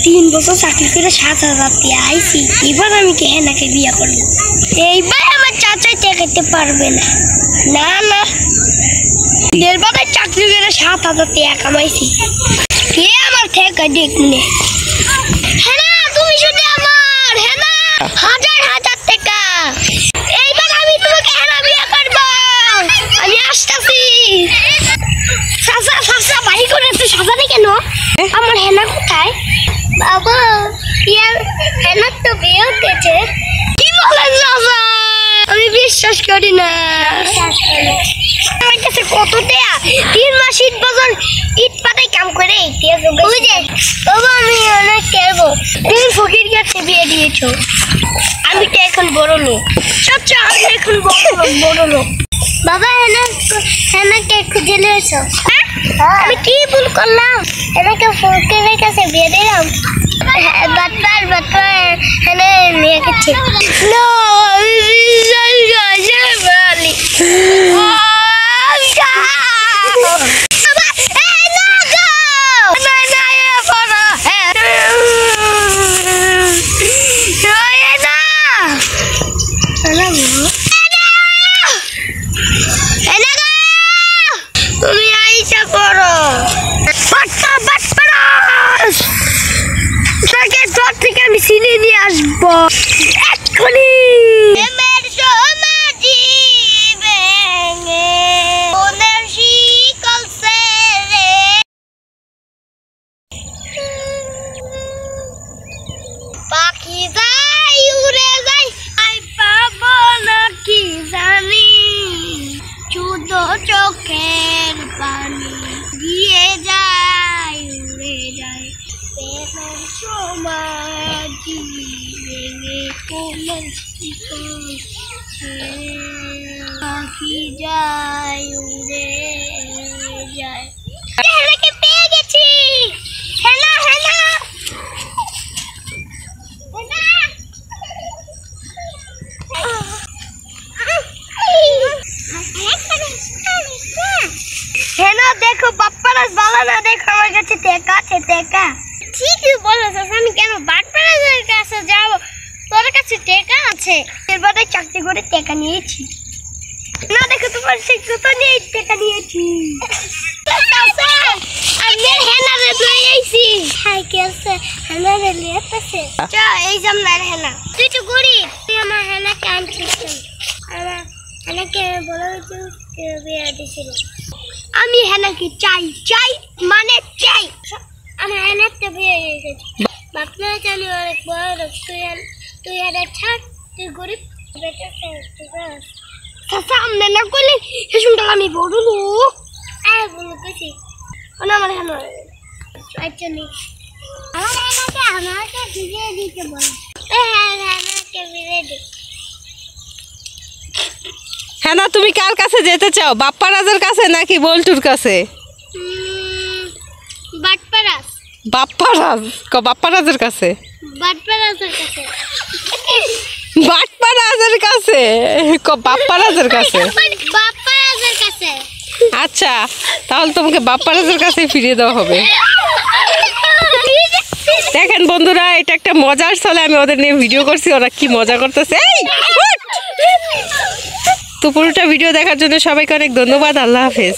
3 বছর চাকরি করে 7,000 টাকা আইছি, এবার আমি কে হেনাকে বিয়ে করবো। এইবার আমার চাচা টেকাতে পারবে না। না না, 1.5 বছর চাকরি করে 7,000 টাকা কামাইছি, কে আমার থেকে দেখনে। হেনা তুমি শুধু আমার, হেনা হাজার হাজার টাকা। এইবার আমি তোমাকে হেনা বিয়ে করবো, আমি আসতেছি। চাচা চাচা বাড়ি করে তো সাজানে কেন? আমার হেনা কোথায়? বাবা হেনার তো বিয়ে হতেছে। কি বলেন চাচা? আমি বিশ্বাস করি না। আমার কাছে কত টাকা? 3 মাস ইট বছর ইট পাতায় কাম করে বুঝে বাবা আমি অনেক খেলবো। তুমি ফকির কাছে বিয়ে দিয়েছো, আমি তো এখন বড় লোক। চাচা আমি এখন বড় লোক। বাবা হেনাকে খুঁজে নিয়েছো? আমি কি ভুল করলাম? হেনাকে ফকিরের কাছে বিয়ে দিলাম। বাটপার হেনা নিয়ে গেছে। তুমি আইসা করো থেকে আমি চিনি নিয়ে আসবো এক্ষুনি। পাখি যাই উড়ে যাই, আই পাবো না কি জানি, শুধু চোখের পানি দিয়ে যায় উড়ে যায়। প্রেমের সমাধি ভেঙে কোলের শিকল, পাখি যায় উড়ে যায়। হেনাকে পেয়ে গেছি। হেনা হেনা হেনা দেখো বাপ্পারাজ বালা না, দেখো আমার কাছে টেকা আছে। টেকা ঠিকই বলেছ, আমি কেন বাপ্পারাজের কাছে যাব? তোর কাছে টেকা আছে, এবারে চাকরি করে টেকা নিয়েছি না। দেখো তোমার শিক্ষক নেই, টেকা নিয়েছি। আমি হেনারে লই আইছি। হাই কি আছে? হেনারে লিয়েতেছে। চা এই জামনার হেনা, তুই তো গরিব, তুই আমার হেনাকে আনছিস। আমার হেনাকে বলে বিয়ে দিছিল। আমি হেনাকে চাই, চাই মানে চাই। আমার হেনাকে বিয়ে দিয়েছে। বাপনা জানি অনেক বড় লোক, তুই হেনা ছাড়, তুই গরিব বেটা। চাচা আমি না করলে সে শুনতে আমি বড় লোক। বলো কেছি আমার হেনা আচ্ছা নেই। আমাকে বিয়ে দিতে বল। হেনাকে বিয়ে দি। হেনা তুমি কার কাছে যেতে চাও, বাপ্পারাজের কাছে নাকি বল্টুর কাছে? বাটপারাজ। বাপ্পারাজ বাপ্পারাজের কাছে। বাটপারাজের কাছে। বাপ্পারাজের কাছে বাপ্পারাজের কাছে। বাপ্পারাজের কাছে। আচ্ছা তাহলে তোমাকে বাপ্পারাজের কাছে ফিরিয়ে দেওয়া হবে। দেখেন বন্ধুরা, এটা একটা মজার ছলে আমি ওদের নিয়ে ভিডিও করছি, ওরা কি মজা করতেছে। তো পুরোটা ভিডিও দেখার জন্য সবাইকে অনেক ধন্যবাদ। আল্লাহ হাফেজ।